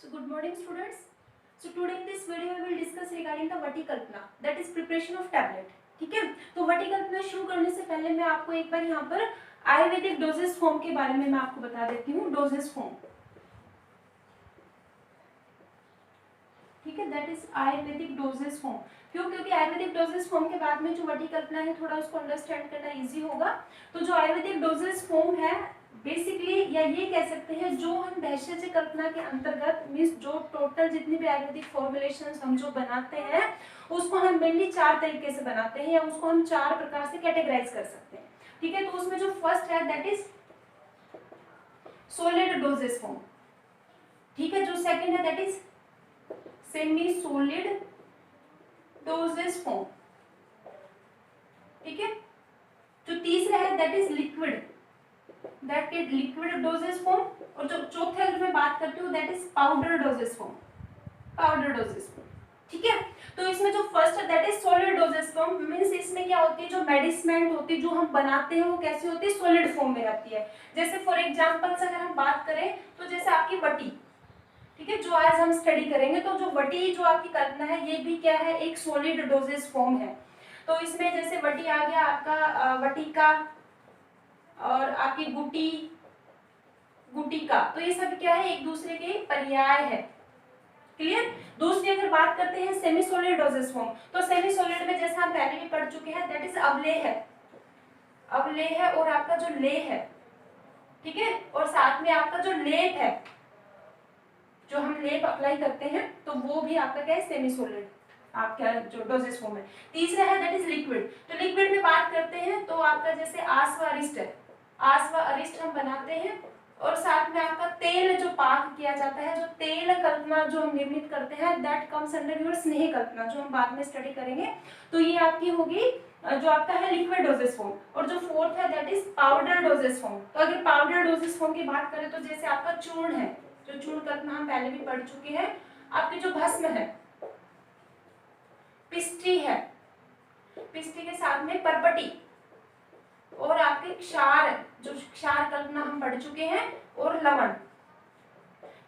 So good morning students. So today in this video we will discuss regarding the Vatikalpana, that is preparation of tablet. ठीक है, तो Vatikalpana शुरू करने से पहले मैं आपको एक बार यहाँ पर आयुर्वेदिक डोजेस फॉर्म के बारे में मैं आपको बता देती हूँ. डोजेस फॉर्म, ठीक है, that is Ayurvedic doses form. क्यों? क्योंकि आयुर्वेदिक डोजेस फॉर्म के बाद में जो Vatikalpana है थोड़ा उसको अंडरस्टैंड करना इजी होगा. तो जो आयुर्वेदिक डोजेस फॉर्म है बेसिकली, या ये कह सकते हैं जो हम भेषज कल्पना के अंतर्गत मीन्स जो टोटल जितनी भी आयुर्वेदिक फॉर्मुलेशंस हम जो बनाते हैं उसको हम मेनली 4 तरीके से बनाते हैं, या उसको हम 4 प्रकार से कैटेगराइज कर सकते हैं. ठीक है, तो उसमें जो फर्स्ट है that is solid doses form. ठीक है, जो सेकंड है that is semi solid doses form. ठीक है, जो तीसरा है that is liquid dosage form. और जो चौथे अगर मैं बात करती हूँ that is powder doses form. ठीक है, तो इसमें जो फर्स्ट है that is solid doses form. Means इसमें क्या होती है, जो मेडिसिन होती है जो हम बनाते हैं वो कैसी होती है, सॉलिड फॉर्म में रहती है. जैसे फॉर एग्जांपल अगर हम बात करें तो जैसे आपकी वटी, ठीक है, जो आज हम स्टडी करेंगे, तो जो वटी जो आपकी कल्पना है ये भी क्या है, एक सॉलिड डोजेस फॉर्म है. तो इसमें जैसे वटी आ गया आपका वटिका और आपकी गुटिका, तो ये सब क्या है, एक दूसरे के पर्याय है. क्लियर. दूसरी अगर बात करते हैं सेमी सॉलिड डोजेस फॉर्म, तो सेमी सॉलिड में जैसे हम पहले भी पढ़ चुके हैं दैट इज अवलेह है और आपका जो लेह है, ठीक है, और साथ में आपका जो लेप है, जो हम लेप अप्लाई करते हैं, तो वो भी आपका क्या है, सेमी सॉलिड आपका जो डोजेस फॉर्म है. तीसरा है दैट इज लिक्विड. तो लिक्विड में बात करते हैं तो आपका जैसे आस्वा अरिस्ट हम बनाते हैं, और साथ में आपका तेल जो पाक किया जाता है, जो तेल कल्पना जो हम निर्मित करते हैं दैट कम्स अंडर योर स्नेह कल्पना, जो हम बाद में स्टडी करेंगे. तो ये आपकी होगी जो आपका है लिक्विड डोजेस फॉर्म. और जो फोर्थ है that is powder doses form. तो अगर पाउडर डोजेस फॉर्म की बात करें तो जैसे आपका चूर्ण है, जो चूर्ण कल्पना हम पहले भी पढ़ चुके हैं. आपकी जो भस्म है, पिष्टी है, पिष्टी के साथ में परपटी, और आपके क्षार, जो क्षार कल्पना हम पढ़ चुके हैं, और लवण.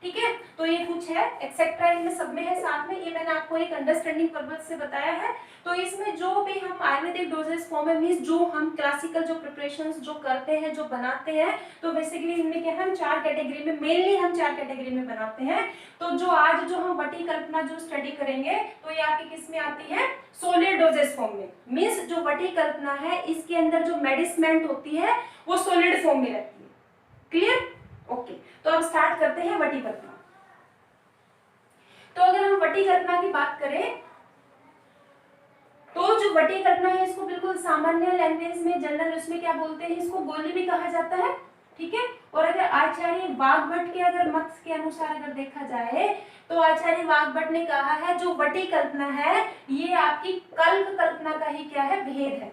ठीक है, तो ये कुछ है एक्सेट्रा इनमें सब में है. साथ में ये मैंने आपको एक अंडरस्टैंडिंग पर्पस से बताया है. तो इसमें जो भी हम आयुर्वेदिक डोजेस फॉर्म में मींस जो हम क्लासिकल जो प्रिपरेशंस जो करते हैं, जो बनाते हैं, तो बेसिकली इनमें क्या हम 4 कैटेगरी में, मेनली हम 4 कैटेगरी में बनाते हैं. तो जो आज जो हम वटी कल्पना जो स्टडी करेंगे तो ये आपकी किस में आती है, सॉलिड डोजेस फॉर्म में. मींस जो वटी कल्पना है इसके अंदर जो मेडिसिन होती है वो सॉलिड फॉर्म में रहती है. क्लियर. ओके, तो अब स्टार्ट करते हैं वटी कल्पना. तो अगर हम वटी कल्पना की बात करें तो जो वटी कल्पना है इसको बिल्कुल सामान्य लैंग्वेज में, जनरल उसमें क्या बोलते हैं, इसको गोली भी कहा जाता है. ठीक है, और अगर आचार्य वाग्भट के अगर मत के अनुसार अगर देखा जाए तो आचार्य वाग्भट ने कहा है जो वटी कल्पना है ये आपकी कल्प कल्पना का ही क्या है, भेद है.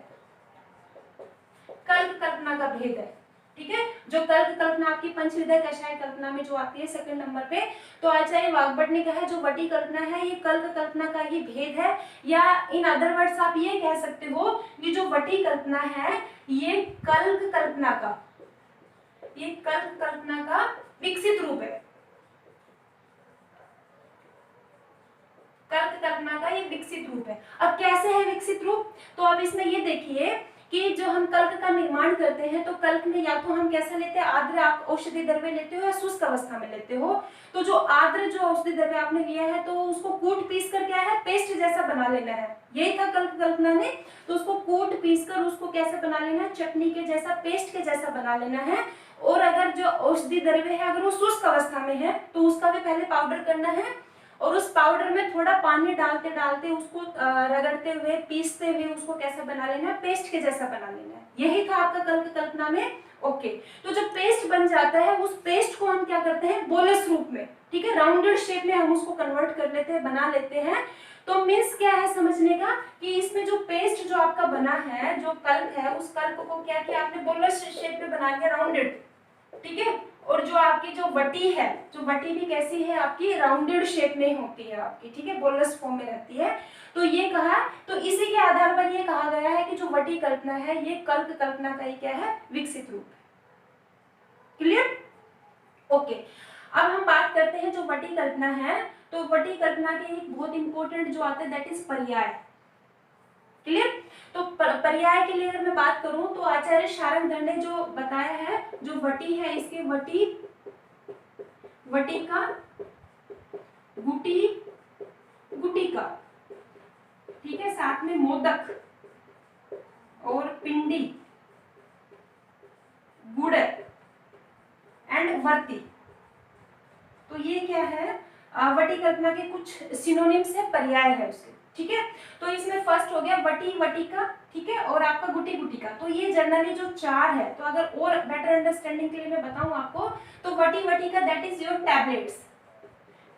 कल्प कल्पना का भेद है. ठीक है, जो कल्प कल्पना आपकी पंचहृदय कषाय कल्पना में जो आती है सेकंड नंबर पे, तो आचार्य वाग्भट ने कहा है जो वटी कल्पना है ये कल्प कल्पना का ही भेद है. या इन अदर वर्ड्स आप ये कह सकते हो कि जो वटी कल्पना है ये कल्प कल्पना का विकसित रूप है. कल्प कल्पना का ये विकसित रूप है. अब कैसे है विकसित रूप, तो अब इसमें ये देखिए कि जो हम कल्प का निर्माण करते हैं तो कल्प में या तो हम कैसा लेते हैं, आर्द्र आप औषधि द्रव्य लेते हो या शुष्क अवस्था में लेते हो. तो जो आर्द्र जो औषधि द्रव्य आपने लिया है तो उसको कूट पीस कर क्या है, पेस्ट जैसा बना लेना है. यही था कल्प कल्पना ने. तो उसको कूट पीस कर उसको कैसे बना लेना है, चटनी के जैसा, पेस्ट के जैसा बना लेना है. और अगर जो औषधि द्रव्य है अगर वो शुष्क अवस्था में है तो उसका भी पहले पाउडर करना है, और उस पाउडर में थोड़ा पानी डालते डालते उसको रगड़ते हुए, पीसते हुए उसको कैसा बना लेना है, पेस्ट के जैसा बना लेना है. यही था आपका कल्प कल्पना में. ओके, तो जब पेस्ट बन जाता है उस पेस्ट को हम क्या करते हैं, बोलस रूप में, ठीक है, राउंडेड शेप में हम उसको कन्वर्ट कर लेते हैं, बना लेते हैं. तो मीन्स क्या है समझने का कि इसमें जो पेस्ट जो आपका बना है, जो कल्प है, उस कल्प को क्या किया आपने, बोलस शेप में बना लिया, राउंडेड. ठीक है, और जो आपकी जो वटी है, जो वटी भी कैसी है आपकी, राउंडेड शेप में होती है आपकी. ठीक है, बोलस फॉर्म में रहती है. तो ये कहा, तो इसी के आधार पर ये कहा गया है कि जो वटी कल्पना है ये कल्प कल्पना का ही क्या है, विकसित रूप है. क्लियर. ओके, अब हम बात करते हैं जो वटी कल्पना है, तो वटी कल्पना के एक बहुत इंपॉर्टेंट जो आता है दैट इज पर्याय। क्लियर? तो पर्याय के लिए अगर मैं बात करूं तो आचार्य शारंगधर ने जो बताया है, जो वटी है इसके वटी, वटिका, गुटी, गुटिका, ठीक है, साथ में मोदक और पिंडी, गुड़ एंड वर्ती। तो ये क्या है, वटी कल्पना के कुछ सिनोनिम्स है, पर्याय है उसके, ठीक है। तो इसमें फर्स्ट हो गया वटी, वटिका, ठीक है, और आपका गुटी, गुटिका। तो ये जनरली जो चार है, तो अगर और बेटर अंडरस्टैंडिंग के लिए मैं बताऊं आपको, तो वटी, वटिका that is your tablets,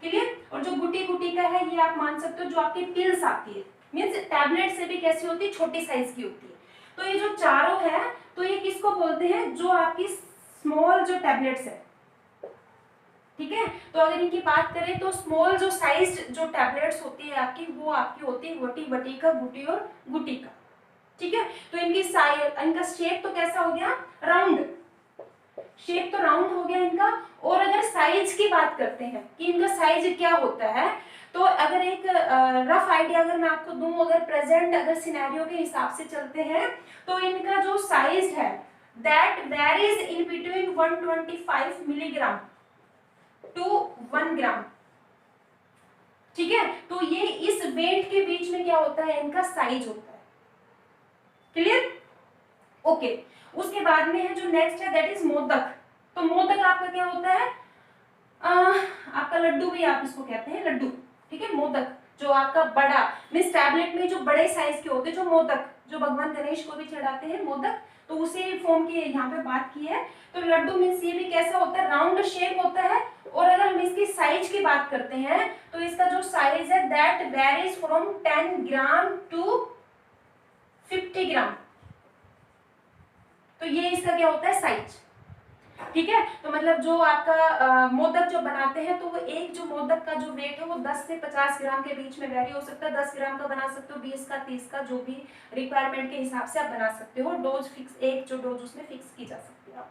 clear. और जो गुटी, गुटिका है ये आप मान सकते हो जो आपकी पिल्स आती है, मींस टैबलेट से भी कैसी होती है, छोटी साइज की होती है। तो ये जो चारों है, तो ये किसको बोलते हैं, जो आपकी स्मॉल जो टैबलेट्स है, ठीक है। तो अगर इनकी बात करें तो स्मॉल जो साइज जो टैबलेट्स होती है आपकी, वो आपकी होती है वटी, वटिका, गुटी और गुटिका, ठीक है। तो इनकी साइज, इनका शेप तो कैसा हो गया, राउंड, शेप तो राउंड हो गया इनका। और अगर साइज की बात करते हैं कि इनका साइज क्या होता है, तो अगर एक रफ आइडिया अगर मैं आपको दूं, अगर प्रेजेंट अगर सिनेरियो के हिसाब से चलते हैं, तो इनका जो साइज है that varies in between 125 milligram to 1 gram, ठीक है। तो ये इस वेट के बीच में क्या होता है, इनका साइज होता है, क्लियर, ओके। उसके बाद में है जो नेक्स्ट है दैट इज मोदक। तो मोदक आपका क्या होता है, आपका लड्डू भी आप इसको कहते हैं, लड्डू, ठीक है। मोदक जो आपका बड़ा, मींस टैबलेट में जो बड़े साइज के होते हैं, जो मोदक, जो भगवान गणेश को भी चढ़ाते हैं मोदक, तो उसी फॉर्म की यहाँ पे बात की है। तो लड्डू मींस ये भी कैसा होता है, राउंड शेप होता है। और अगर हम इसकी साइज की बात करते हैं, तो इसका जो साइज है that varies from 10 gram to 50 gram. तो ये इसका क्या होता है, साइज, ठीक है। तो मतलब जो आपका मोदक जो बनाते हैं, तो वो एक जो मोदक का जो वेट है वो 10 से 50 ग्राम के बीच में वेरी हो सकता है। 10 ग्राम का बना सकते हो, 20 का, 30 का, जो भी रिक्वायरमेंट के हिसाब से आप बना सकते हो। डोज फिक्स, एक जो डोज उसमें फिक्स की जा सकती है,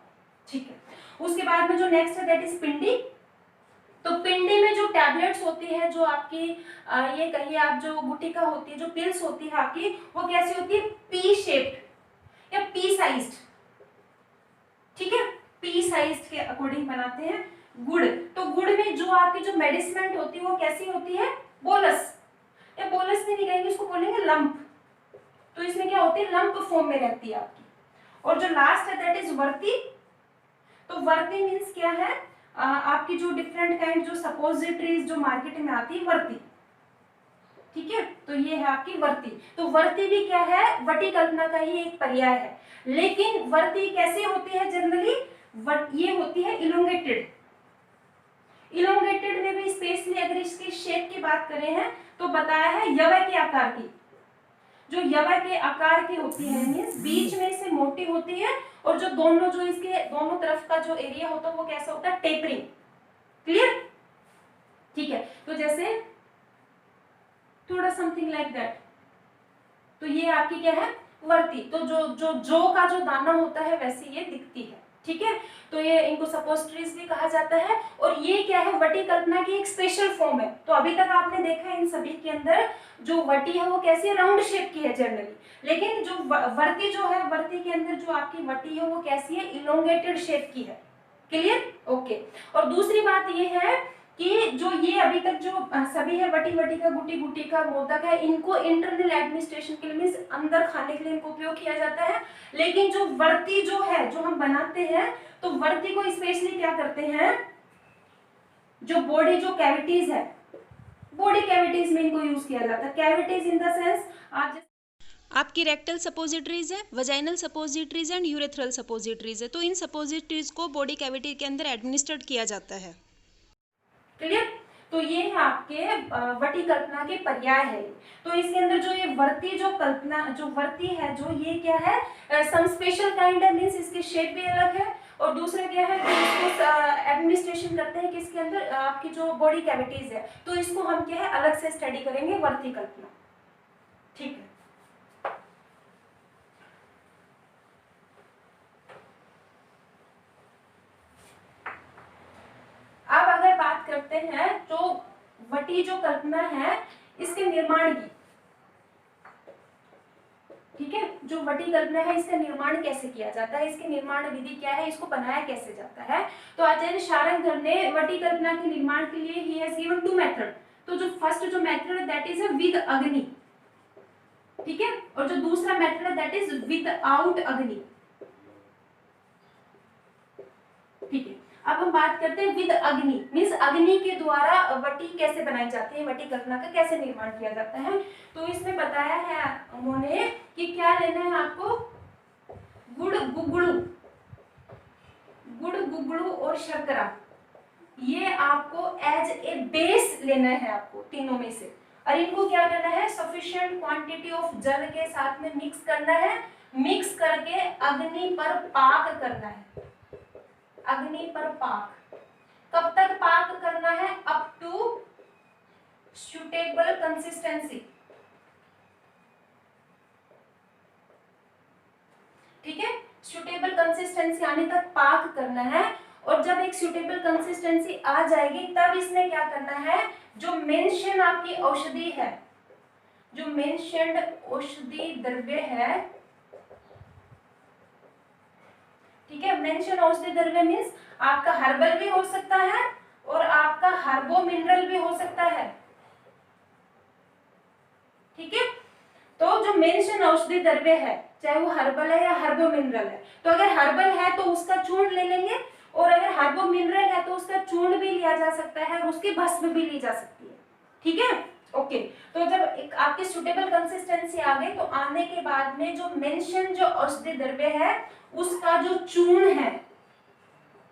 ठीक है। उसके बाद में जो नेक्स्ट है दैट इज पिंडी। तो पिंडी में जो टैबलेट्स होती है, जो आपकी ये कहिए आप जो गुटिका होती है, जो पिल्स होती है आपकी, वो कैसी होती है, पी शेप्ड या पी साइज्ड, ठीक है, पी साइज के अकॉर्डिंग बनाते हैं। गुड़, तो गुड़ में जो आपकी जो मेडिसिन होती है वो कैसी होती है, बोलस, या बोलस नहीं कहेंगे, इसको बोलेंगे लंप। तो इसमें क्या होती है, लंप फॉर्म में रहती है आपकी। और जो लास्ट है दैट इज वर्ती। तो वर्ती मीन्स क्या है, आपकी जो डिफरेंट काइंड जो सपोजिटरीज जो मार्केट में आती है, वर्ती, ठीक है। तो ये है आपकी वर्ती। तो वर्ती भी क्या है, वटी कल्पना का ही एक पर्याय है। लेकिन वर्ती कैसे होती है जनरली, ये होती है इलोंगेटेड। इलोंगेटेड में भी स्पेशली अगर इसकी शेप की बात करें हैं, तो बताया है यवय के आकार की। जो यवय के आकार की होती है, मींस बीच में से मोटी होती है, और जो दोनों, जो इसके दोनों तरफ का जो एरिया होता है वो कैसा होता है, टेपरिंग, क्लियर, ठीक है। तो जैसे थोड़ा समथिंग लाइक दैट। तो ये आपकी क्या है, वर्ती। तो जो का जो दाना होता है वैसे ये दिखती है, ठीक है। तो ये इनको सपोजिटरीज भी कहा जाता है। और ये क्या है, वटी कल्पना की एक स्पेशल फॉर्म है। तो अभी तक आपने देखा है इन सभी के अंदर जो वटी है वो कैसी है, राउंड शेप की है जनरली। लेकिन जो वर्ती जो है, वर्ती के अंदर जो आपकी वटी है वो कैसी है, इलोंगेटेड शेप की है, क्लियर, ओके। और दूसरी बात ये है कि जो ये अभी तक जो सभी है, वटी, वटिका, गुटी, गुटिका, मोदक है, इनको इंटरनल एडमिनिस्ट्रेशन के लिए मींस अंदर खाने के लिए इनको उपयोग किया जाता है। लेकिन जो वर्ती जो है, जो हम बनाते हैं, तो वर्ती को स्पेशली क्या करते हैं, जो बॉडी जो कैविटीज है, बॉडी कैविटीज में इनको यूज किया जाता है। कैविटीज इन द सेंस आपकी रेक्टल सपोजिटरीज है, vaginal suppositories and urethral suppositories है। तो इन सपोजिटरीज को बॉडी कैविटी के अंदर एडमिनिस्ट्रेट किया जाता है, क्लियर। तो ये है आपके वटी कल्पना के पर्याय है। तो इसके अंदर जो ये वर्ती जो कल्पना, जो वर्ती है, जो ये क्या है, सम स्पेशल काइंड है, मींस इसकी शेप भी अलग है। और दूसरा क्या है, तो इसको एडमिनिस्ट्रेशन करते हैं किसके अंदर, आपकी जो बॉडी कैविटीज है। तो इसको हम क्या है, अलग से स्टडी करेंगे, वर्ती कल्पना, ठीक है। अब हैं जो वटी जो कल्पना है इसके निर्माण की। ठीक है, जो वटी कल्पना है इसका निर्माण कैसे किया जाता है, इसकी निर्माण विधि क्या है, इसको बनाया कैसे जाता है। तो आचार्य शारंगधर ने वटी कल्पना के निर्माण के लिए ही हैज गिवन 2 मेथड। तो जो फर्स्ट जो मेथड है दैट इज विद अग्नि, ठीक है, और जो दूसरा मेथड है दैट इज विदाउट अग्नि। ठीक है, अब हम बात करते हैं विद अग्नि, मीन्स अग्नि के द्वारा वटी कैसे बनाई जाती है, वटी कल्पना का कैसे निर्माण किया जाता है। तो इसमें बताया है उन्होंने कि क्या लेना है आपको, गुड़ गुगड़ू और शर्करा, ये आपको एज ए बेस लेना है आपको तीनों में से, और इनको क्या करना है, सफिशिएंट क्वांटिटी ऑफ जल के साथ में मिक्स करना है, मिक्स करके अग्नि पर पाक करना है। अग्नि पर पाक कब तक पाक करना है, अप टू सुटेबल कंसिस्टेंसी। ठीक है, सुटेबल कंसिस्टेंसी आने तक पाक करना है, और जब एक सुटेबल कंसिस्टेंसी आ जाएगी तब इसमें क्या करना है, जो मेंशन आपकी औषधि है, जो मेंशन्ड औषधि द्रव्य है, ठीक है, मेंशन औषधि द्रव्य मींस आपका हर्बल भी हो सकता है और आपका हर्बो मिनरल भी हो सकता है। ठीक है, तो जो मेंशन औषधि द्रव्य है चाहे वो हर्बल है या हर्बो मिनरल है, तो अगर हर्बल है तो उसका चूर्ण ले लेंगे, और अगर हर्बो मिनरल है तो उसका चूर्ण भी लिया जा सकता है और उसकी भस्म भी ली जा सकती है। ठीक है, ओके। तो जब एक आपकी सुटेबल कंसिस्टेंसी आ गई तो आने के बाद में जो मेंशन जो औषधि द्रव्य है उसका जो चूर्ण है,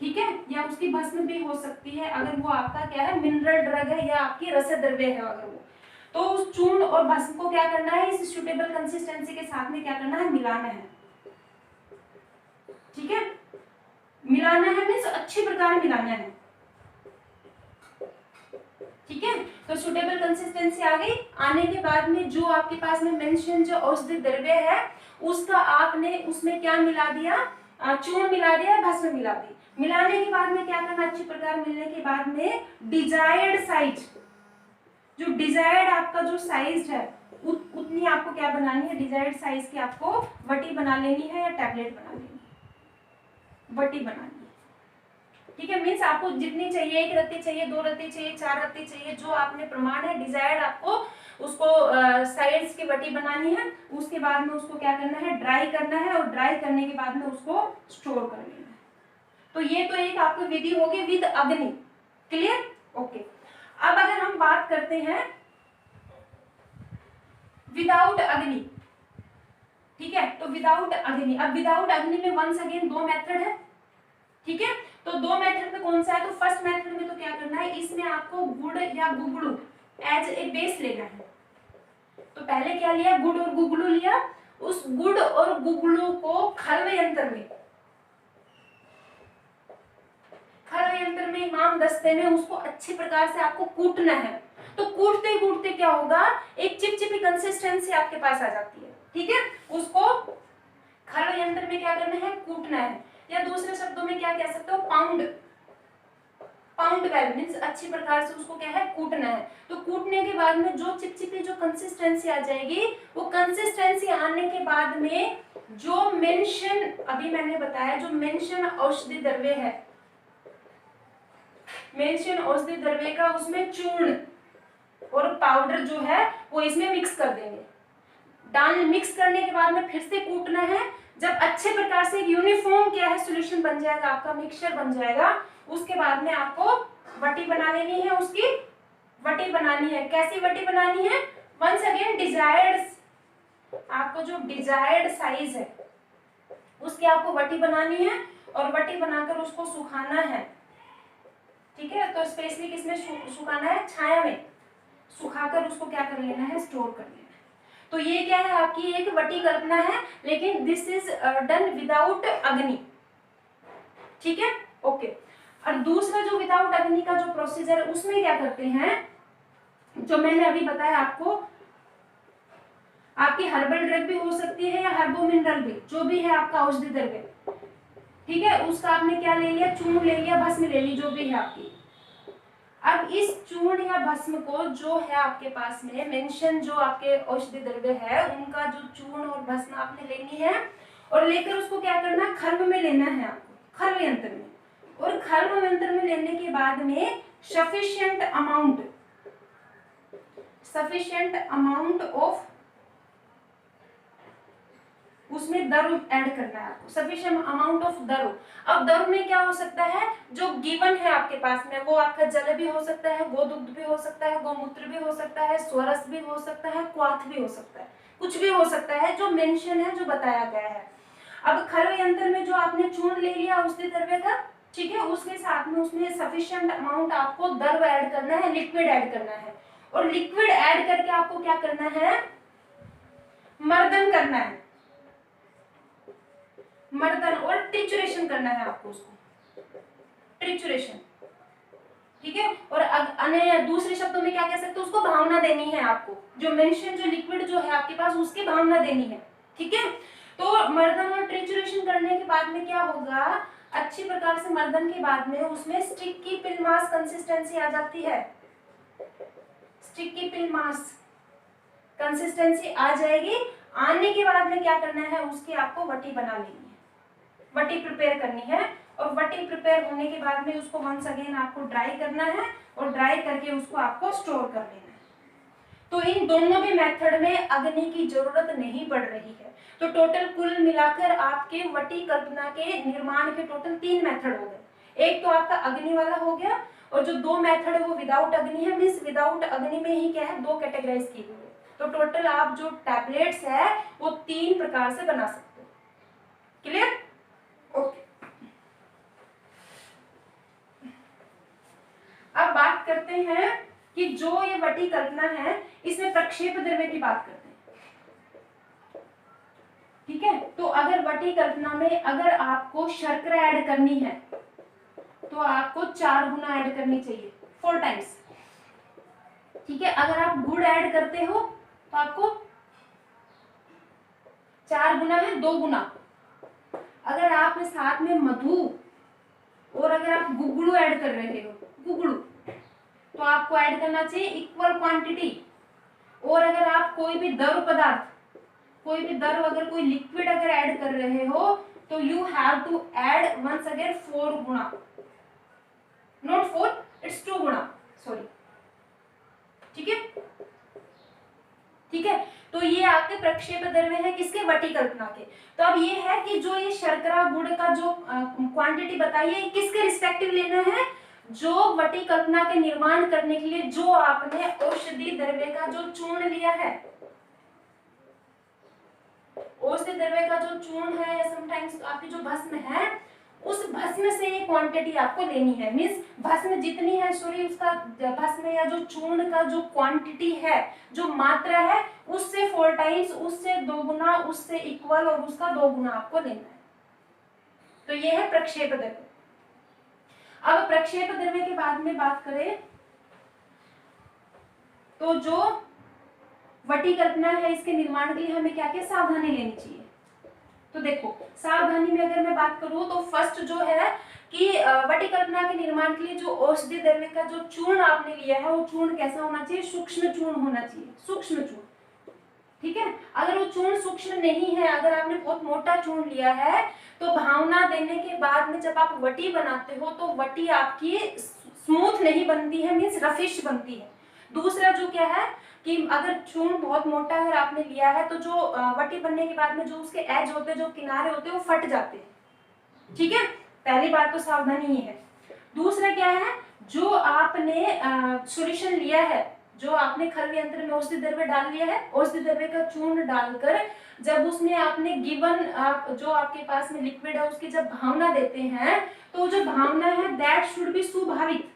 ठीक है, या उसकी भस्म भी हो सकती है अगर वो आपका क्या है, मिनरल ड्रग है या आपकी रस द्रव्य है अगर वो, तो उस चूर्ण और भस्म को क्या करना है, इस सुटेबल कंसिस्टेंसी के साथ में क्या करना है, मिलाना है। ठीक है, मिलाना है मीन्स अच्छी प्रकार मिलाना है। ठीक है, तो सुटेबल कंसिस्टेंसी आ गई, आने के बाद में जो आपके पास में मेंशन जो औषधि द्रव्य है उसका आपने उसमें क्या मिला दिया, चूर्ण मिला दिया, भस्म मिला दी। मिलाने के बाद में क्या करना, अच्छी प्रकार मिलने के बाद में डिजायर्ड साइज, जो डिजायर्ड आपका जो साइज है उतनी आपको क्या बनानी है, डिजायर्ड साइज की आपको वटी बना लेनी है या टैबलेट बना लेनी है, वटी बनानी है। ठीक है, मीन्स आपको जितनी चाहिए, 1 रत्ती चाहिए, 2 रत्ती चाहिए, 4 रत्ती चाहिए, जो आपने प्रमाण है डिजायर्ड आपको उसको साइड्स की वटी बनानी है। उसके बाद में उसको क्या करना है, ड्राई करना है, और ड्राई करने के बाद में उसको स्टोर कर लेना है। तो ये तो एक आपकी विधि होगी विद अग्नि, क्लियर, ओके। अब अगर हम बात करते हैं विदाउट अग्नि, ठीक है, तो विदाउट अग्नि, अब विदाउट अग्नि में वंस अगेन 2 मेथड है। ठीक है, तो 2 मेथड में कौन सा है, तो फर्स्ट मेथड में तो क्या करना है, इसमें आपको गुड़ या गुगड़ू एज ए बेस लेना है। तो पहले क्या लिया, गुड़ और गुगड़ू लिया, उस गुड़ और गुगड़ू को खलवे यंत्र में, इमाम दस्ते में उसको अच्छी प्रकार से आपको कूटना है। तो कूटते कूटते क्या होगा, एक चिपचिपी कंसिस्टेंसी आपके पास आ जाती है। ठीक है, उसको खलवे यंत्र में क्या करना है, कूटना है, या दूसरे शब्दों में क्या कह सकते हो, पाउंड वेल मीन्स अच्छी प्रकार से उसको क्या है, कूटना है। तो कूटने के बाद में जो चिपचिपी जो कंसिस्टेंसी आ जाएगी, वो कंसिस्टेंसी आने के बाद में जो मेंशन, अभी मैंने बताया जो मेंशन औषधि द्रव्य है, मेंशन औषधि द्रव्य का उसमें चूर्ण और पाउडर जो है वो इसमें मिक्स कर देंगे। मिक्स करने के बाद में फिर से कूटना है। जब अच्छे प्रकार से यूनिफॉर्म क्या है सॉल्यूशन बन जाएगा, आपका मिक्सचर बन जाएगा, उसके बाद में आपको वटी बना लेनी है, उसकी वटी बनानी है। कैसी वटी बनानी है, वंस अगेन डिजायर्ड, आपको जो डिजायर्ड साइज है उसकी आपको वटी बनानी है, और वटी बनाकर उसको सुखाना है। ठीक है, तो स्पेशली किसमें सुखाना है, छाया में सुखाकर उसको क्या कर लेना है, स्टोर कर लेना है। तो ये क्या है, आपकी एक वटी कल्पना है, लेकिन दिस इज डन विदाउट अग्नि। ठीक है, ओके। और दूसरा जो विदाउट अग्नि का जो प्रोसीजर है उसमें क्या करते हैं, जो मैंने अभी बताया आपको, आपकी हर्बल ड्रग भी हो सकती है या हर्बो मिनरल भी, जो भी है आपका औषधि द्रव्य, ठीक है, उसका आपने क्या ले लिया, चूर्ण ले लिया, भस्म ले ली, जो भी है आपकी, अब इस चूर्ण या भस्म को जो है आपके पास में मेंशन जो आपके औषधि द्रव्य है उनका जो चूर्ण और भस्म आपने लेनी है और लेकर उसको क्या करना है, खल्व में लेना है आपको, खल्व यंत्र में। और खल्व यंत्र में लेने के बाद में सफिशिएंट अमाउंट ऑफ उसमें दरु ऐड करना है आपको, सफिशिएंट अमाउंट ऑफ दरु। अब दरु में क्या हो सकता है, जो गिवन है आपके पास में वो आपका जल भी हो सकता है, गोदुग्ध भी हो सकता है, गोमूत्र भी हो सकता है, स्वरस भी हो सकता है, क्वाथ भी हो सकता है, कुछ भी हो सकता है जो मेंशन है, जो बताया गया है। अब खल्व यंत्र में जो आपने चूर्ण ले लिया औषधि द्रव्य का, ठीक है, उसके साथ में उसमें सफिशिएंट अमाउंट आपको दरु ऐड करना है, लिक्विड ऐड करना है। और लिक्विड ऐड करके आपको क्या करना है, मर्दन करना है, मर्दन और ट्रिचुरेशन करना है आपको, उसको ट्रिचुरेशन, ठीक है। और अन्य दूसरे शब्दों में क्या कह सकते हो, उसको भावना देनी है आपको, जो मेंशन जो लिक्विड जो है आपके पास उसकी भावना देनी है, ठीक है। तो मर्दन और ट्रिचुरेशन करने के बाद में क्या होगा, अच्छी प्रकार से मर्दन के बाद में उसमें स्टिकी पिल मास कंसिस्टेंसी आ जाती है, स्टिकी पिल मास कंसिस्टेंसी आ जाएगी। आने के बाद में क्या करना है, उसकी आपको वटी बना लेनी है, वटी प्रिपेयर करनी है। और वटी प्रिपेयर होने के बाद में उसको वंस अगेन आपको ड्राई करना है और ड्राई करके उसको आपको स्टोर कर लेना है। तो इन दोनों भी मेथड में अग्नि की जरूरत नहीं पड़ रही है। तो टोटल कुल मिलाकर आपके वटी कल्पना के निर्माण के टोटल 3 मेथड हो गए। एक तो आपका अग्नि वाला हो गया और जो 2 मेथड है वो विदाउट अग्नि है, मीन्स विदाउट अग्नि में ही क्या है, 2 कैटेगराइज की हुई है। तो टोटल आप जो टैबलेट्स है वो 3 प्रकार से बना सकते हो। क्लियर? ओके। अब बात करते हैं कि जो ये वटी कल्पना है इसमें प्रक्षेप द्रव्य की बात करते हैं, ठीक है। तो अगर वटी कल्पना में अगर आपको शर्करा ऐड करनी है तो आपको 4 गुना ऐड करनी चाहिए, 4 टाइम्स, ठीक है। अगर आप गुड़ ऐड करते हो तो आपको 4 गुना है 2 गुना। अगर आप साथ में मधु और अगर आप गुगड़ू ऐड कर रहे हो, गुगड़ू, तो आपको ऐड करना चाहिए इक्वल क्वांटिटी। और अगर आप कोई भी दर पदार्थ, कोई भी दर अगर कोई लिक्विड अगर ऐड कर रहे हो तो you have to add once again 4 गुना, नॉट 4, इट्स 2 गुना, सॉरी, ठीक है, ठीक है। तो ये आपके प्रक्षेप द्रव्य है किसके, वटी कल्पना के। तो अब ये है कि जो ये शर्करा गुड़ का जो क्वांटिटी बताई है किसके रिस्पेक्टिव लेना है, जो वटी कल्पना के निर्माण करने के लिए जो आपने औषधि द्रव्य का जो चूर्ण लिया है, औषधि द्रव्य का जो चूर्ण है या समटाइम्स आपकी जो भस्म है, उस भस्म से ये क्वांटिटी आपको लेनी है। मींस भस्म जितनी है, सॉरी, उसका भस्म या जो चूर्ण का जो क्वांटिटी है, जो मात्रा है, उससे 4 टाइम्स, उससे 2 गुना, उससे इक्वल और उसका 2 गुना आपको लेना है। तो ये है प्रक्षेप द्रव्य। अब प्रक्षेप द्रव्य के बाद में बात करें तो जो वटी कल्पना है इसके निर्माण के लिए हमें क्या क्या सावधानी लेनी चाहिए। तो देखो, सावधानी में अगर मैं बात करूं तो फर्स्ट जो है कि वटी कल्पना के निर्माण के लिए जो औषधि द्रव्य का जो चूर्ण आपने लिया है वो चूर्ण कैसा होना चाहिए, सूक्ष्म चूर्ण होना चाहिए, सूक्ष्म चूर्ण, ठीक है। अगर वो चूर्ण सूक्ष्म नहीं है, अगर आपने बहुत मोटा चूर्ण लिया है तो भावना देने के बाद में जब आप वटी बनाते हो तो वटी आपकी स्मूथ नहीं बनती है, मीन्स रफिश बनती है। दूसरा जो क्या है कि अगर चूर्ण बहुत मोटा अगर आपने लिया है तो जो वटी बनने के बाद में जो उसके एज होते हैं, जो किनारे होते हैं, वो फट जाते हैं, ठीक है। पहली बात तो सावधानी ये है। दूसरा क्या है, जो आपने सॉल्यूशन लिया है, जो आपने खल्व यंत्र में औषधि द्रव्य डाल लिया है, औषधि द्रव्य का चूर्ण डालकर जब उसमें आपने गिवन जो आपके पास में लिक्विड है उसकी जब भावना देते हैं तो जो भावना है दैट शुड बी सुभावित,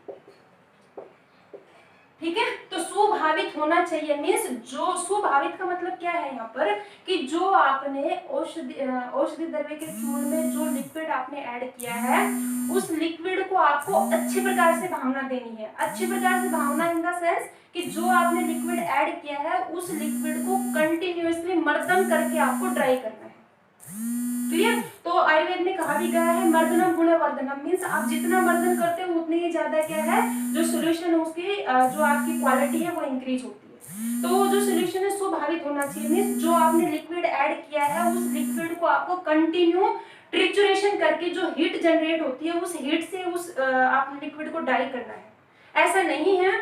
ठीक है। तो सुभावित होना चाहिए, मीन्स जो सुभावित का मतलब क्या है यहाँ पर कि जो आपने औषधि द्रव्य के चूर्ण में जो लिक्विड आपने ऐड किया है उस लिक्विड को आपको अच्छे प्रकार से भावना देनी है। अच्छे प्रकार से भावना इन द सेंस कि जो आपने लिक्विड ऐड किया है उस लिक्विड को कंटिन्यूअसली मर्दन करके आपको ड्राई करना है। क्लियर? तो तो आयुर्वेद में कहा भी गया है मर्दनम गुणवर्धनम, मीन्स आप जितना मर्दन करते हो उतनी ही ज्यादा क्या है जो सोल्यूशन है उसकी जो आपकी क्वालिटी है वो इंक्रीज होती है। तो जो सोल्यूशन है स्वाभाविक होना चाहिए, मीन्स जो आपने लिक्विड ऐड किया है उस लिक्विड को आपको कंटिन्यू ट्रिचुरेशन करके जो हीट जनरेट होती है उस हीट से उस आप लिक्विड को डाई करना है। ऐसा नहीं है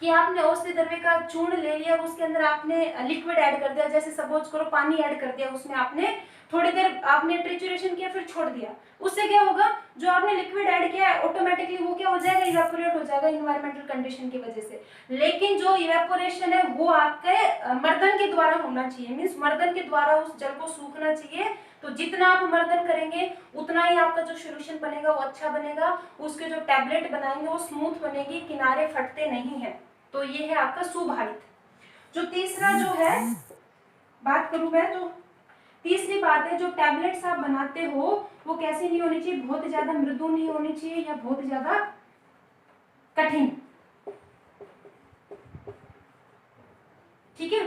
कि आपने औषधि द्रव्य का चूर्ण ले लिया और उसके अंदर आपने लिक्विड ऐड कर दिया, जैसे सपोज करो पानी ऐड कर दिया, उसमें आपने थोड़ी देर आपने ट्रिचुरेशन किया फिर छोड़ दिया, उससे क्या होगा जो आपने लिक्विड ऐड किया है ऑटोमेटिकली वो क्या हो जाएगा, इवेपोरेट हो जाएगा इन्वायरमेंटल कंडीशन की वजह से। लेकिन जो इवेपोरेशन है वो आपके मर्दन के द्वारा होना चाहिए, मीन्स मर्दन के द्वारा उस जल को सूखना चाहिए। तो जितना आप मर्दन करेंगे उतना ही आपका जो सोल्यूशन बनेगा वो अच्छा बनेगा, उसके जो टैबलेट बनाएंगे वो स्मूथ बनेगी, किनारे फटते नहीं है। तो ये है आपका सुभावित। जो तीसरा जो है बात करूं मैं, तो तीसरी बात है जो टैबलेट्स आप बनाते हो वो कैसी नहीं होनी चाहिए, बहुत ज्यादा मृदु नहीं होनी चाहिए या बहुत ज्यादा कठिन। ठीक है,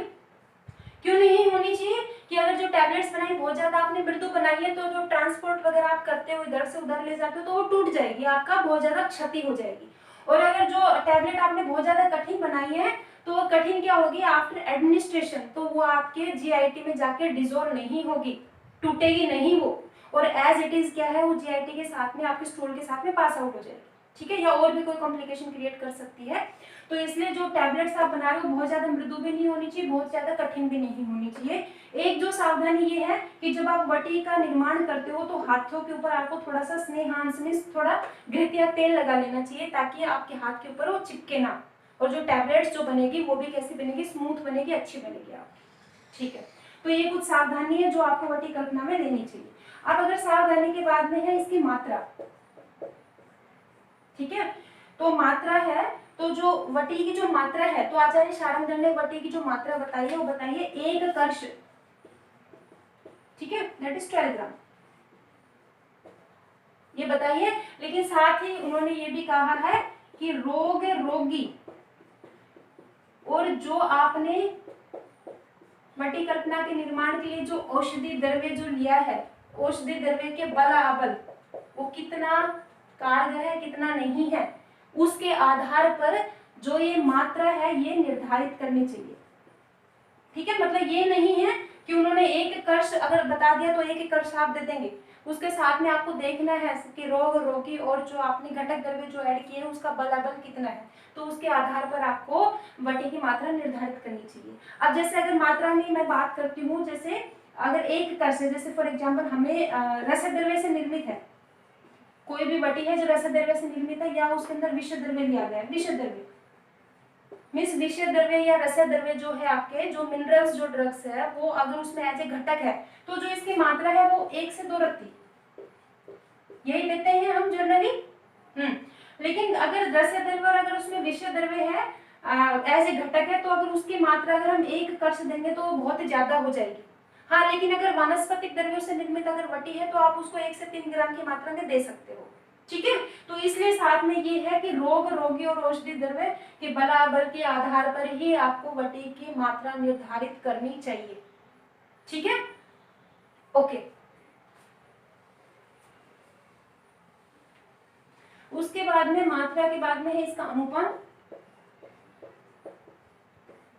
क्यों नहीं होनी चाहिए कि अगर जो टैबलेट्स बनाई बहुत ज्यादा आपने मृदु बनाई है तो जो ट्रांसपोर्ट वगैरह आप करते हो इधर से उधर ले जाते हो तो वो टूट जाएगी, आपका बहुत ज्यादा क्षति हो जाएगी। और अगर जो टैबलेट आपने बहुत ज्यादा कठिन बनाई है तो वो कठिन क्या होगी आफ्टर एडमिनिस्ट्रेशन, तो वो आपके जीआईटी में जाके डिजोल्व नहीं होगी, टूटेगी नहीं वो, और एज इट इज क्या है वो जीआईटी के साथ में आपके स्टूल के साथ में पास आउट हो जाएगी। ठीक है, या और भी कोई कॉम्प्लिकेशन क्रिएट कर सकती है। तो इसलिए जो टैबलेट्स आप बना रहे हो बहुत ज्यादा मृदु भी नहीं होनी चाहिए, बहुत ज्यादा कठिन भी नहीं होनी चाहिए। एक जो सावधानी ये है कि जब आप वटी का निर्माण करते हो तो हाथों के ऊपर आपको थोड़ा सा स्नेहांश में थोड़ा घृत या तेल लगा लेना चाहिए ताकि आपके हाथ के ऊपर वो चिपके ना, और जो टैबलेट्स जो बनेगी वो भी कैसी बनेगी, स्मूथ बनेगी, अच्छी बनेगी आप। ठीक है, तो ये कुछ सावधानी है जो आपको वटी कल्पना में लेनी चाहिए। अब अगर सावधानी के बाद में है इसकी मात्रा, ठीक है, तो मात्रा है, तो जो वटी की जो मात्रा है तो आचार्य शारंगधर ने वटी की जो मात्रा बताई है वो बताइए 1 कर्ष, ठीक है, दैट इज 12 ग्राम, ये बताइए। लेकिन साथ ही उन्होंने ये भी कहा है कि रोग रोगी और जो आपने वटी कल्पना के निर्माण के लिए जो औषधि द्रव्य जो लिया है, औषधि द्रव्य के बलाबल वो कितना कारगर है कितना नहीं है, उसके आधार पर जो ये मात्रा है ये निर्धारित करनी चाहिए। ठीक है, मतलब ये नहीं है कि उन्होंने 1 कर्ष अगर बता दिया तो 1 कर्ष आप दे देंगे, उसके साथ में आपको देखना है कि रोग रोगी और जो आपने घटक द्रव्य जो ऐड किए हैं उसका बलाबल कितना है, तो उसके आधार पर आपको वटी की मात्रा निर्धारित करनी चाहिए। अब जैसे अगर मात्रा में मैं बात करती हूँ, जैसे अगर 1 कर्ष है, जैसे फॉर एग्जाम्पल हमें रसद द्रव्य से निर्मित है, कोई भी वटी है जो रसद द्रव्य से निर्मित है या उसके अंदर विषय द्रव्य लिया गया है, विषय द्रव्य मीन्स विषय द्रव्य या रसद द्रव्य जो है आपके जो मिनरल्स जो ड्रग्स है वो अगर उसमें एज ए घटक है तो जो इसकी मात्रा है वो 1 से 2 रत्ती यही देते हैं हम जनरली। लेकिन अगर रसद द्रव्य और अगर उसमें विषय द्रव्य है एज ए घटक है तो अगर उसकी मात्रा अगर हम 1 कर्ष देंगे तो बहुत ज्यादा हो जाएगी। हाँ, लेकिन अगर वानस्पतिक द्रव्यों से निर्मित अगर वटी है तो आप उसको 1 से 3 ग्राम की मात्रा में दे सकते हो। ठीक है, तो इसलिए साथ में ये है कि रोग रोगी और औषधि द्रव्य के बराबर के आधार पर ही आपको वटी की मात्रा निर्धारित करनी चाहिए। ठीक है, ओके। उसके बाद में मात्रा के बाद में है इसका अनुपान।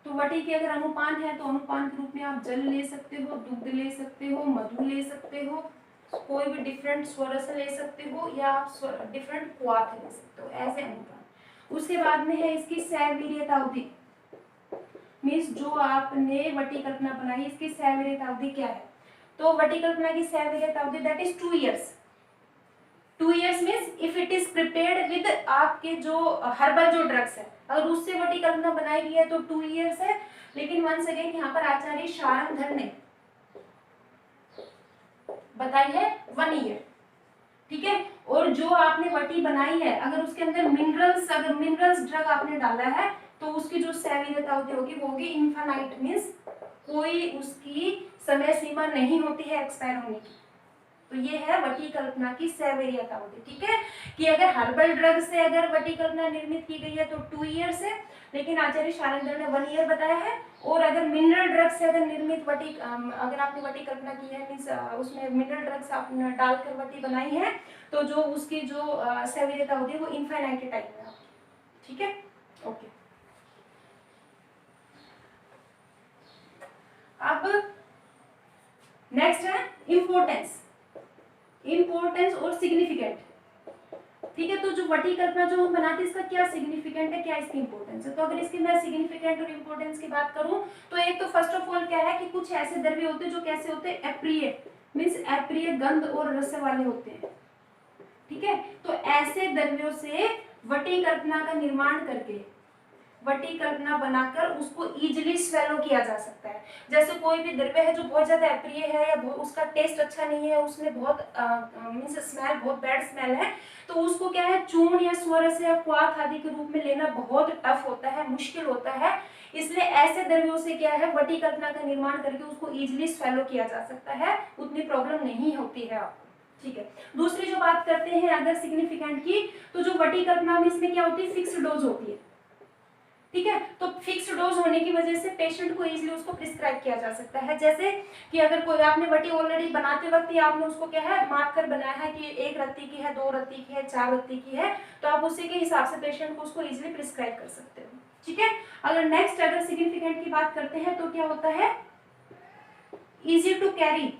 तो वटी के अगर अनुपान है तो अनुपान के रूप में आप जल ले सकते हो, दूध ले सकते हो, मधु ले सकते हो, कोई भी डिफरेंट स्वरस ले सकते हो या आप डिफरेंट क्वाथ ले सकते हो, ऐसे अनुपान। उसके बाद में है इसकी सैवीर्यता अवधि, मीन्स जो आपने वटी कल्पना बनाई इसकी सैवीर्यता अवधि क्या है। तो वटी कल्पना की सैवीर्यता अवधि that is 2 years। 2 years means if it is prepared with आपके जो हर्बल जो ड्रग्स है, अगर उससे वटी कल्पना बनाई गई है तो 2 years है। लेकिन वंस अगेन यहाँ पर आचार्य शारंगधर ने बताई है 1 year। ठीक है, और जो आपने वटी बनाई है अगर उसके अंदर मिनरल्स ड्रग आपने डाला है तो उसकी जो सैवीर्यता अवधि होगी वो होगी इनफाइनाइट, मीन्स कोई उसकी समय सीमा नहीं होती है एक्सपायर होने की। तो ये है वटी कल्पना की सवैरियत अवधि, ठीक है। कि अगर हर्बल ड्रग से अगर वटी कल्पना निर्मित की गई है तो 2 ईयर्स है, लेकिन आचार्य शारंगधर ने 1 ईयर बताया है। और अगर मिनरल ड्रग से अगर निर्मित वटी अगर आपने वटी कल्पना की है, मीन्स उसमें मिनरल ड्रग्स आपने डालकर वटी बनाई है, तो जो उसकी जो सवैरियत अवधि है वो इनफाइनाइट टाइम है, ठीक है। ओके, अब नेक्स्ट है इम्पोर्टेंस और सिग्निफिकेंट, ठीक है। तो जो वटी कल्पना जो हम बनाते हैं इसका क्या सिग्निफिकेंट है, क्या इसकी इंपॉर्टेंस है। तो अगर इसकी मैं सिग्निफिकेंट और इंपॉर्टेंस की बात करूं तो एक तो फर्स्ट ऑफ ऑल क्या है कि कुछ ऐसे द्रव्य होते हैं जो कैसे होते हैं, अप्रिय, मीन्स अप्रिय गंध और रस वाले होते हैं, ठीक है। तो ऐसे द्रव्यों से वटी कल्पना का निर्माण करके वटी कल्पना बनाकर उसको इजिली स्वेलो किया जा सकता है। जैसे कोई भी द्रव्य है जो बहुत ज्यादा अप्रिय है या उसका टेस्ट अच्छा नहीं है, उसमें बहुत मीन्स स्मेल बहुत बैड स्मेल है, तो उसको क्या है चूर्ण या स्वरस या क्वाथ आदि के रूप में लेना बहुत टफ होता है, मुश्किल होता है। इसलिए ऐसे द्रव्यों से क्या है वटी कल्पना का निर्माण करके उसको इजिली स्वेलो किया जा सकता है, उतनी प्रॉब्लम नहीं होती है आपको, ठीक है। दूसरी जो बात करते हैं अगर सिग्निफिकेंट की, तो जो वटी कल्पना में इसमें क्या होती है, फिक्स्ड डोज होती है, ठीक है। तो फिक्स्ड डोज होने की वजह से पेशेंट को इजीली उसको प्रिस्क्राइब किया जा सकता है। जैसे कि अगर कोई आपने वटी ऑलरेडी बनाते वक्त ही आपने उसको क्या है माप कर बनाया है कि 1 रत्ती की है, 2 रत्ती की है, 4 रत्ती की है, तो आप उसी के हिसाब से पेशेंट को उसको इजीली प्रिस्क्राइब कर सकते हो, ठीक है। अगर नेक्स्ट अगर सिग्निफिकेंट की बात करते हैं तो क्या होता है, इजी टू कैरी,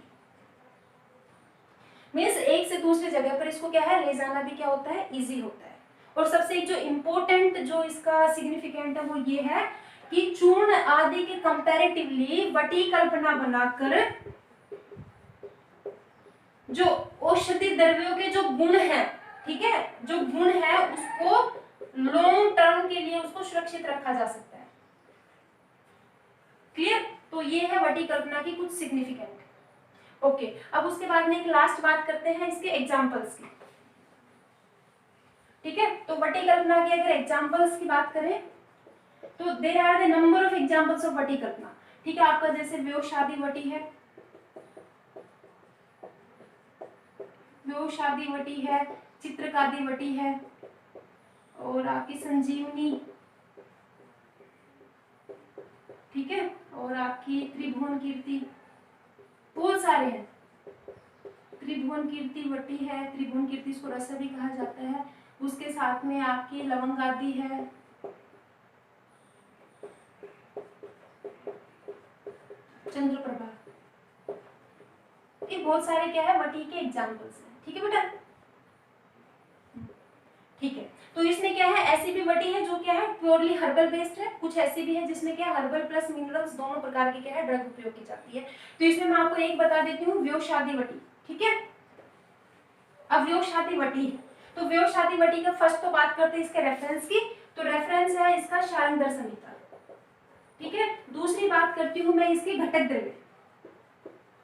मीन्स एक से दूसरी जगह पर इसको क्या है ले जाना भी क्या होता है, इजी होता है। और सबसे एक जो इम्पोर्टेंट जो इसका सिग्निफिकेंट है वो ये है कि चूर्ण आदि के कंपैरेटिवली वटी कल्पना बनाकर जो औषधि द्रव्यों के जो गुण है, ठीक है, जो गुण है उसको लॉन्ग टर्म के लिए उसको सुरक्षित रखा जा सकता है, क्लियर। तो ये है वटी कल्पना की कुछ सिग्निफिकेंट। ओके, अब उसके बाद में एक लास्ट बात करते हैं इसके एग्जांपल्स की, ठीक है। तो वटी कल्पना की अगर एग्जांपल्स की बात करें तो there are the number of examples of वटी कल्पना, ठीक है। आपका जैसे व्योशादी वटी है, व्योशादी वटी है, चित्रकादी वटी है, और आपकी संजीवनी, ठीक है, और आपकी त्रिभुवन कीर्ति, बहुत सारे हैं। त्रिभुवन कीर्ति वटी है, त्रिभुवन कीर्ति इसको रस भी कहा जाता है। उसके साथ में आपकी लवंगादी है, चंद्रप्रभा, ये बहुत सारे क्या है वटी के एग्जांपल्स हैं, ठीक है बेटा, ठीक है। तो इसमें क्या है ऐसी भी वटी है जो क्या है प्योरली हर्बल बेस्ड है, कुछ ऐसी भी है जिसमें क्या हर्बल प्लस मिनरल्स दोनों प्रकार की क्या है ड्रग उपयोग की जाती है। तो इसमें मैं आपको एक बता देती हूँ, व्योशादी वटी, ठीक है। अब व्योशादी वटी, तो व्योशादी वटी का फर्स्ट तो बात करते हैं इसके रेफरेंस की, तो रेफरेंस है इसका शारंगधर संहिता, ठीक है। दूसरी बात करती हूँ मैं इसकी घटक द्रव्य,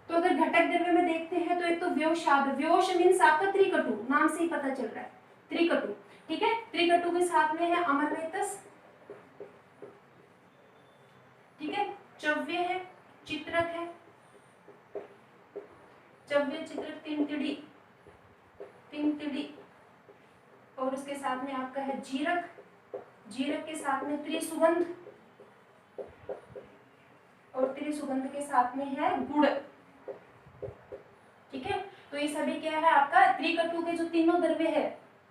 तो अगर घटक द्रव्य में देखते हैं तो एक तो व्योशाद, व्योश मीन्स आपका त्रिकटु, नाम से ही पता चल रहा है त्रिकटु, ठीक है। त्रिकटु के साथ में है अमरवेतस, ठीक है, चव्य है, चित्रक है, चव्य चित्रक तिनतिड़ी, तिनतिड़ी, और उसके साथ में आपका है जीरक, जीरक के साथ में त्रिसुगंध, और त्रिसुगंध के साथ में है गुड़, ठीक है। तो ये सभी क्या है आपका त्रिकटु के जो तीनों द्रव्य है,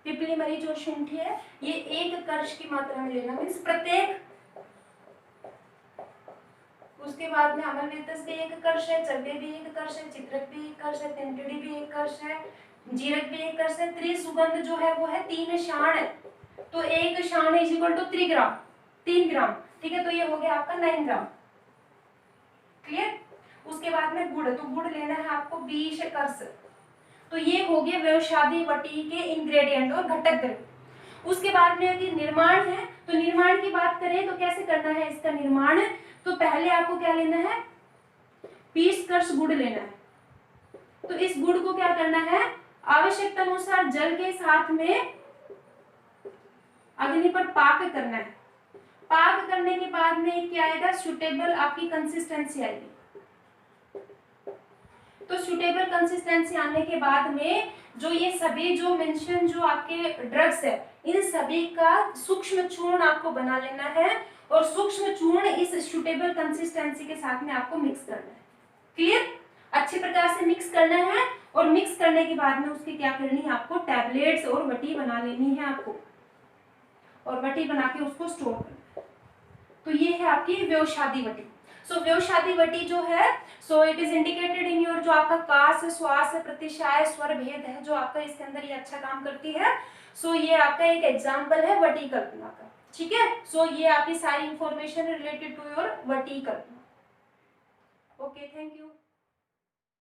पिपली, मरीच और शुंठी है, ये 1 कर्ष की मात्रा में लेना, मीन्स प्रत्येक। उसके बाद में अमरवेतस भी 1 कर्ष है, चव्य भी 1 कर्ष है, चित्रक भी 1 कर्ष है, तिनतिड़ी भी 1 कर्ष है, जीरक भी 1 कर्ष है, त्रिसुगंध जो है वो है 3 शाण, तो 1 शाण इज इक्वल टू 3 ग्राम, 3 ग्राम, ठीक है। तो ये हो गया आपका 9 ग्राम, क्लियर। उसके बाद में गुड़, तो गुड़ लेना है आपको 20 कर्ष, तो ये हो गया व्योशादी वटी के इंग्रेडिएंट और घटक द्रव्य। उसके बाद में यदि निर्माण है, तो निर्माण की बात करें तो कैसे करना है इसका निर्माण, तो पहले आपको क्या लेना है 20 कर्ष गुड़ लेना है। तो इस गुड़ को क्या करना है आवश्यकता अनुसार जल के साथ में अग्नि पर पाक करना है। पाक करने के बाद में क्या आएगा, सुटेबल आपकी कंसिस्टेंसी आएगी। तो सुटेबल कंसिस्टेंसी आने के बाद में जो ये सभी जो मेंशन जो आपके ड्रग्स है, इन सभी का सूक्ष्म चूर्ण आपको बना लेना है और सूक्ष्म चूर्ण इस सुटेबल कंसिस्टेंसी के साथ में आपको मिक्स करना है। क्लियर? अच्छे प्रकार से मिक्स करना है और मिक्स करने के बाद में उसकी क्या करनी है, आपको टैबलेट्स और वटी बना लेनी है आपको, और वटी बना के उसको स्टोर करना है। तो ये है आपकी व्योषादी वटी। सो व्योषादी वटी जो है, so it is indicated in your जो आपका कास है, श्वास है, प्रतिशाय, स्वर भेद है, जो आपका इसके अंदर ये अच्छा काम करती है। सो ये आपका एक एग्जाम्पल है वटी कल्पना का। ठीक है, सो ये आपकी सारी इंफॉर्मेशन रिलेटेड टू योर वटी कल्पना। Okay, thank you.